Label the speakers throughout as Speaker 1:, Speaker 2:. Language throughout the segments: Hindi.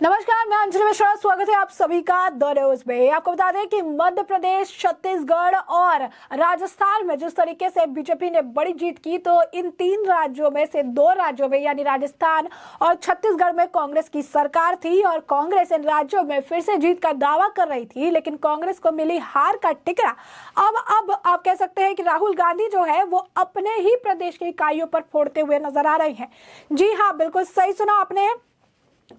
Speaker 1: नमस्कार, मैं अंजलि मिश्रा। स्वागत है आप सभी का द न्यूज में। आपको बता दें कि मध्य प्रदेश, छत्तीसगढ़ और राजस्थान में जिस तरीके से बीजेपी ने बड़ी जीत की, तो इन तीन राज्यों में से दो राज्यों में यानी राजस्थान और छत्तीसगढ़ में कांग्रेस की सरकार थी और कांग्रेस इन राज्यों में फिर से जीत का दावा कर रही थी, लेकिन कांग्रेस को मिली हार का टिकरा। अब आप कह सकते हैं कि राहुल गांधी जो है वो अपने ही प्रदेश की इकाइयों पर फोड़ते हुए नजर आ रहे हैं। जी हाँ, बिल्कुल सही सुना आपने।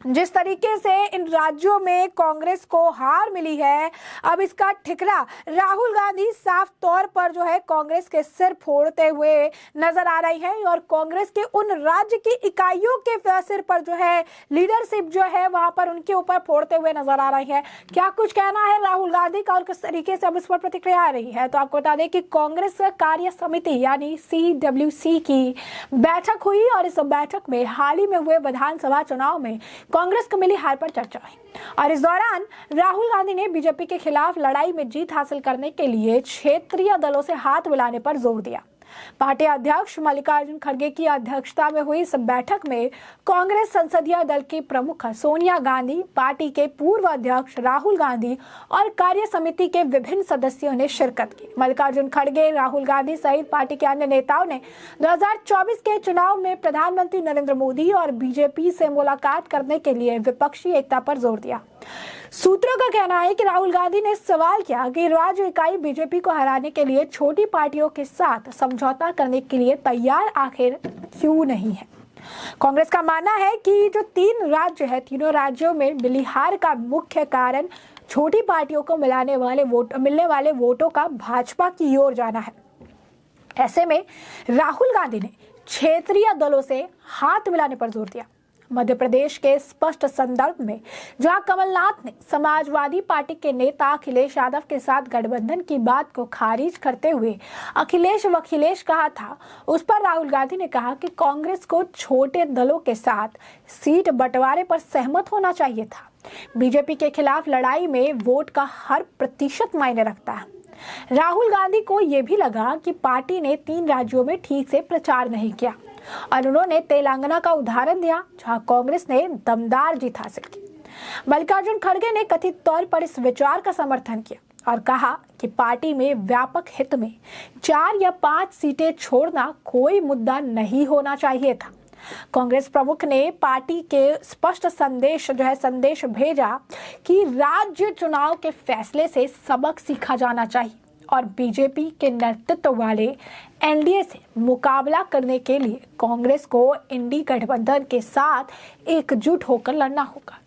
Speaker 1: जिस तरीके से इन राज्यों में कांग्रेस को हार मिली है, अब इसका ठिकरा राहुल गांधी साफ तौर पर जो है कांग्रेस के सिर फोड़ते हुए नजर आ रही है और कांग्रेस के उन राज्य की इकाइयों के सिर पर जो है लीडरशिप जो है वहां पर उनके ऊपर फोड़ते हुए नजर आ रही है। क्या कुछ कहना है राहुल गांधी का और किस तरीके से अब इस पर प्रतिक्रिया आ रही है, तो आपको बता दें कि कांग्रेस कार्य समिति यानी CWC की बैठक हुई और इस बैठक में हाल ही में हुए विधानसभा चुनाव में कांग्रेस को मिली हार पर चर्चा हुई और इस दौरान राहुल गांधी ने बीजेपी के खिलाफ लड़ाई में जीत हासिल करने के लिए क्षेत्रीय दलों से हाथ मिलाने पर जोर दिया। पार्टी अध्यक्ष मल्लिकार्जुन खड़गे की अध्यक्षता में हुई इस बैठक में कांग्रेस संसदीय दल की प्रमुख सोनिया गांधी, पार्टी के पूर्व अध्यक्ष राहुल गांधी और कार्य समिति के विभिन्न सदस्यों ने शिरकत की। मल्लिकार्जुन खड़गे, राहुल गांधी सहित पार्टी के अन्य नेताओं ने 2024 के चुनाव में प्रधानमंत्री नरेंद्र मोदी और बीजेपी से मुलाकात करने के लिए विपक्षी एकता पर जोर दिया। सूत्रों का कहना है कि राहुल गांधी ने सवाल किया कि राज्य इकाई बीजेपी को हराने के लिए छोटी पार्टियों के साथ समझौता करने के लिए तैयार आखिर क्यों नहीं है। कांग्रेस का मानना है कि जो तीन राज्य है, तीनों राज्यों में मिली हार का मुख्य कारण छोटी पार्टियों को मिलने वाले वोटों का भाजपा की ओर जाना है। ऐसे में राहुल गांधी ने क्षेत्रीय दलों से हाथ मिलाने पर जोर दिया। मध्य प्रदेश के स्पष्ट संदर्भ में जहां कमलनाथ ने समाजवादी पार्टी के नेता अखिलेश यादव के साथ गठबंधन की बात को खारिज करते हुए अखिलेश कहा था, उस पर राहुल गांधी ने कहा कि कांग्रेस को छोटे दलों के साथ सीट बंटवारे पर सहमत होना चाहिए था। बीजेपी के खिलाफ लड़ाई में वोट का हर प्रतिशत मायने रखता है। राहुल गांधी को यह भी लगा कि पार्टी ने तीन राज्यों में ठीक से प्रचार नहीं किया और उन्होंने तेलंगाना का उदाहरण दिया जहां कांग्रेस ने दमदार जीत हासिल की। मल्लिकार्जुन खड़गे ने कथित तौर पर इस विचार का समर्थन किया और कहा कि पार्टी में व्यापक हित में 4 या 5 सीटें छोड़ना कोई मुद्दा नहीं होना चाहिए था। कांग्रेस प्रमुख ने पार्टी के स्पष्ट संदेश भेजा कि राज्य चुनाव के फैसले से सबक सीखा जाना चाहिए और बीजेपी के नेतृत्व वाले एनडीए से मुकाबला करने के लिए कांग्रेस को इंडी गठबंधन के साथ एकजुट होकर लड़ना होगा।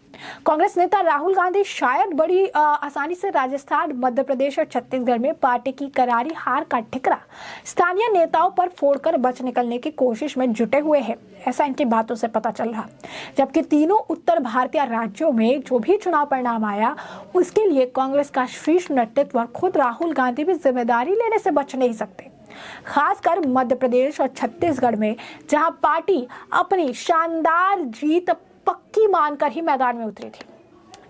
Speaker 1: कांग्रेस नेता राहुल गांधी शायद बड़ी आसानी से राजस्थान, मध्य प्रदेश और छत्तीसगढ़ में पार्टी की करारी हार का ठिकरा स्थानीय नेताओं पर फोड़कर बच निकलने की कोशिश में जुटे हुए हैं, ऐसा इनकी बातों से पता चल रहा। जबकि तीनों उत्तर भारतीय राज्यों में जो भी चुनाव परिणाम आया, उसके लिए कांग्रेस का शीर्ष नेतृत्व खुद राहुल गांधी भी जिम्मेदारी लेने से बच नहीं सकते। खासकर मध्य प्रदेश और छत्तीसगढ़ में जहां पार्टी अपनी शानदार जीत पक्की मानकर ही मैदान में उतरी थी।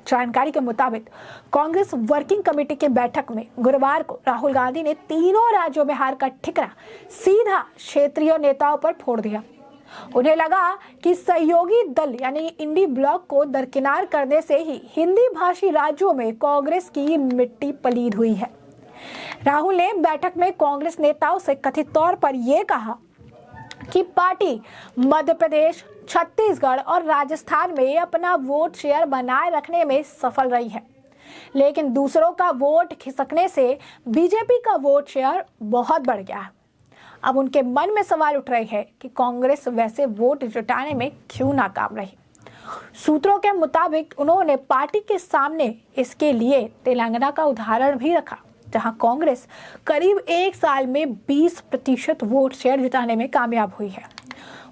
Speaker 1: जानकारी के मुताबिक कांग्रेस वर्किंग कमेटी की बैठक में गुरुवार को राहुल गांधी ने तीनों राज्यों में हार का ठिकरा सीधा क्षेत्रीय नेताओं पर फोड़ दिया। उन्हें लगा कि सहयोगी दल यानी इंडी ब्लॉक को दरकिनार करने से ही हिंदी भाषी राज्यों में कांग्रेस की मिट्टी पलीद हुई है। राहुल ने बैठक में कांग्रेस नेताओं से कथित तौर पर यह कहा कि पार्टी मध्य प्रदेश, छत्तीसगढ़ और राजस्थान में अपना वोट शेयर बनाए रखने में सफल रही है, लेकिन दूसरों का वोट खिसकने से बीजेपी का वोट शेयर बहुत बढ़ गया है। अब उनके मन में सवाल उठ रहे हैं कि कांग्रेस वैसे वोट जुटाने में क्यों नाकाम रही। सूत्रों के मुताबिक उन्होंने पार्टी के सामने इसके लिए तेलंगाना का उदाहरण भी रखा, जहां कांग्रेस करीब 1 साल में 20% वोट शेयर जुटाने में कामयाब हुई है।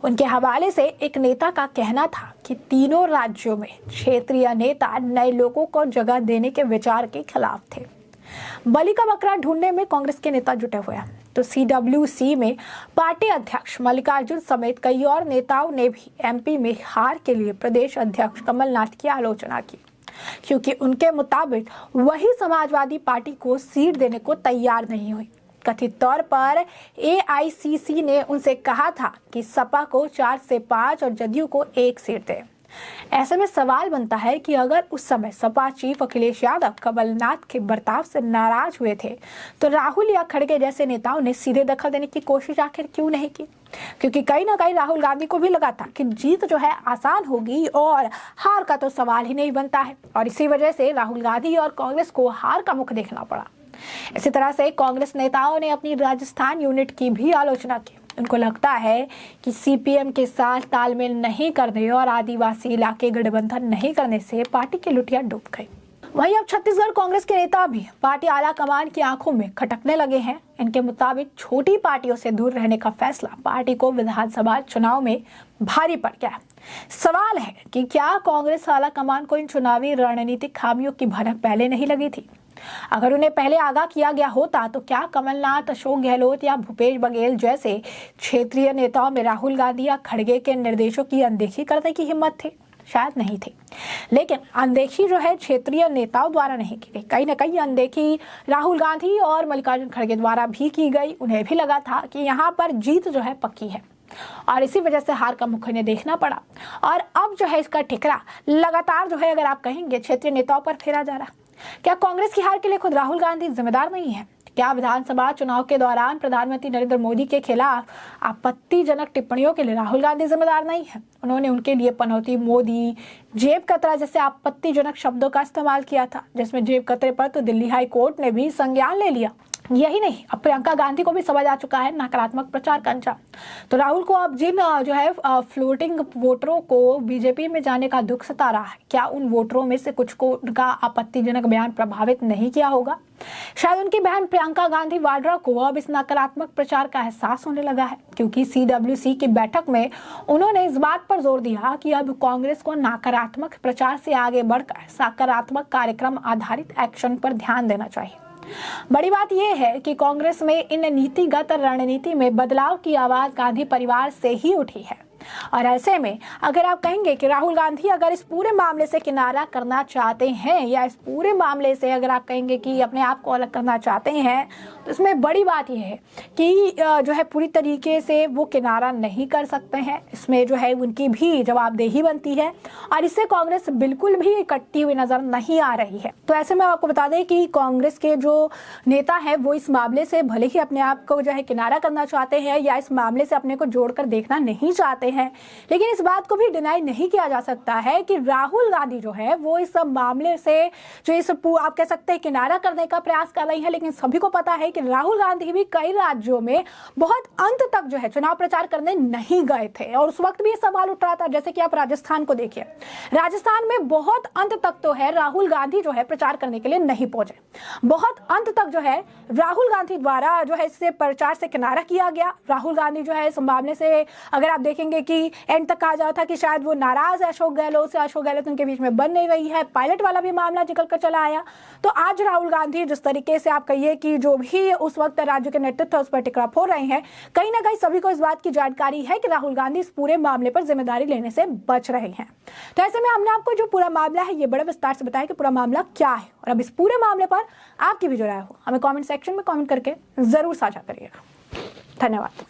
Speaker 1: उनके हवाले से एक नेता का कहना था कि तीनों राज्यों में क्षेत्रीय नेता नए लोगों को जगह देने के विचार के खिलाफ थे। बलि का बकरा ढूंढने में कांग्रेस के नेता जुटे हुए हैं, तो CWC में पार्टी अध्यक्ष मल्लिकार्जुन समेत कई और नेताओं ने भी MP में हार के लिए प्रदेश अध्यक्ष कमलनाथ की आलोचना की, क्योंकि उनके मुताबिक वही समाजवादी पार्टी को सीट देने को तैयार नहीं हुई। कथित तौर पर AICC ने उनसे कहा था कि सपा को 4 से 5 और जदयू को 1 सीट दे। ऐसे में सवाल बनता है कि अगर उस समय सपा चीफ अखिलेश यादव कमलनाथ के बर्ताव से नाराज हुए थे तो राहुल या खड़गे जैसे नेताओं ने सीधे दखल देने की कोशिश आखिर क्यों नहीं की? क्योंकि कहीं ना कहीं राहुल गांधी को भी लगा था कि जीत जो है आसान होगी और हार का तो सवाल ही नहीं बनता है, और इसी वजह से राहुल गांधी और कांग्रेस को हार का मुख देखना पड़ा। इसी तरह से कांग्रेस नेताओं ने अपनी राजस्थान यूनिट की भी आलोचना की। उनको लगता है कि सीपीएम के साथ तालमेल नहीं करने और आदिवासी इलाके गठबंधन नहीं करने से पार्टी की लुटिया डूब गई। वहीं अब छत्तीसगढ़ कांग्रेस के नेता भी पार्टी आला कमान की आंखों में खटकने लगे हैं। इनके मुताबिक छोटी पार्टियों से दूर रहने का फैसला पार्टी को विधानसभा चुनाव में भारी पड़ गया। सवाल है कि क्या कांग्रेस आला कमान को इन चुनावी रणनीतिक खामियों की भनक पहले नहीं लगी थी? अगर उन्हें पहले आगाह किया गया होता तो क्या कमलनाथ, अशोक गहलोत या भूपेश बघेल जैसे क्षेत्रीय नेताओं में राहुल गांधी या खड़गे के निर्देशों की अनदेखी करने की हिम्मत थी? शायद नहीं थी। लेकिन अनदेखी जो है क्षेत्रीय नेताओं द्वारा नहीं की गई, कहीं ना कहीं अनदेखी राहुल गांधी और मल्लिकार्जुन खड़गे द्वारा भी की गई। उन्हें भी लगा था कि यहाँ पर जीत जो है पक्की है और इसी वजह से हार का मुख इन्हें देखना पड़ा। और अब जो है इसका ठिकरा लगातार जो है अगर आप कहेंगे क्षेत्रीय नेताओं पर फेरा जा रहा। क्या कांग्रेस की हार के लिए खुद राहुल गांधी जिम्मेदार नहीं है? क्या विधानसभा चुनाव के दौरान प्रधानमंत्री नरेंद्र मोदी के खिलाफ आपत्तिजनक टिप्पणियों के लिए राहुल गांधी जिम्मेदार नहीं है? उन्होंने उनके लिए पनौती, मोदी, जेब कतरा जैसे आपत्तिजनक शब्दों का इस्तेमाल किया था, जिसमें जेब कतरे पर तो दिल्ली हाई कोर्ट ने भी संज्ञान ले लिया। यही नहीं, अब प्रियंका गांधी को भी समझ आ चुका है नकारात्मक प्रचार का अंजाम। तो राहुल को अब जिन जो है फ्लोटिंग वोटरों को बीजेपी में जाने का दुख सता रहा है, क्या उन वोटरों में से कुछ को उनका आपत्तिजनक बयान प्रभावित नहीं किया होगा? शायद उनकी बहन प्रियंका गांधी वाड्रा को अब इस नकारात्मक प्रचार का एहसास होने लगा है, क्योंकि CWC की बैठक में उन्होंने इस बात पर जोर दिया कि अब कांग्रेस को नकारात्मक प्रचार से आगे बढ़कर सकारात्मक कार्यक्रम आधारित एक्शन पर ध्यान देना चाहिए। बड़ी बात यह है कि कांग्रेस में इन नीतिगत रणनीति में बदलाव की आवाज गांधी परिवार से ही उठी है। और ऐसे में अगर आप कहेंगे कि राहुल गांधी अगर इस पूरे मामले से किनारा करना चाहते हैं या इस पूरे मामले से अगर आप कहेंगे कि अपने आप को अलग करना चाहते हैं, तो इसमें बड़ी बात यह है कि जो है पूरी तरीके से वो किनारा नहीं कर सकते हैं। इसमें जो है उनकी भी जवाबदेही बनती है और इससे कांग्रेस बिल्कुल भी इकट्ठी हुई नजर नहीं आ रही है। तो ऐसे में आपको बता दें कि कांग्रेस के जो नेता है वो इस मामले से भले ही अपने आप को जो है किनारा करना चाहते हैं या इस मामले से अपने को जोड़कर देखना नहीं चाहते हैं, लेकिन इस बात को भी डिनाई नहीं किया जा सकता है कि राहुल गांधी जो है वो इस मामले से जो इस आप कह सकते हैं किनारा करने का प्रयास कर रही है। लेकिन सभी को पता है कि राहुल गांधी भी कई राज्यों में बहुत अंत तक जो है चुनाव प्रचार करने नहीं गए थे और उस वक्त भी ये सवाल उठ रहा था। जैसे कि आप राजस्थान को देखिए, राजस्थान में बहुत अंत तक तो है राहुल गांधी जो है प्रचार करने के लिए नहीं पहुंचे। बहुत अंत तक जो है राहुल गांधी द्वारा जो है इससे प्रचार से किनारा किया गया। राहुल गांधी जो है इस मामले से अगर आप देखेंगे कि एंड तक कहा जाता था कि शायद वो नाराज है अशोक गहलोत से, अशोक गहलोत उनके बीच में बन नहीं रही है। पायलट वाला भी मामला निकल कर चला आया। तो आज राहुल गांधी जिस तरीके से आप कहिए कि जो भी उस वक्त राज्य के नेतृत्व उस पर टिकराप हो रहे हैं, कहीं ना कहीं सभी को इस बात की जानकारी है कि राहुल गांधी इस पूरे मामले पर जिम्मेदारी लेने से बच रहे हैं। तो ऐसे में हमने आपको जो पूरा मामला है ये बड़े विस्तार से बताया कि पूरा मामला क्या है और अब इस पूरे मामले पर आपकी भी जो राय हो हमें कॉमेंट सेक्शन में कॉमेंट करके जरूर साझा करिएगा। धन्यवाद।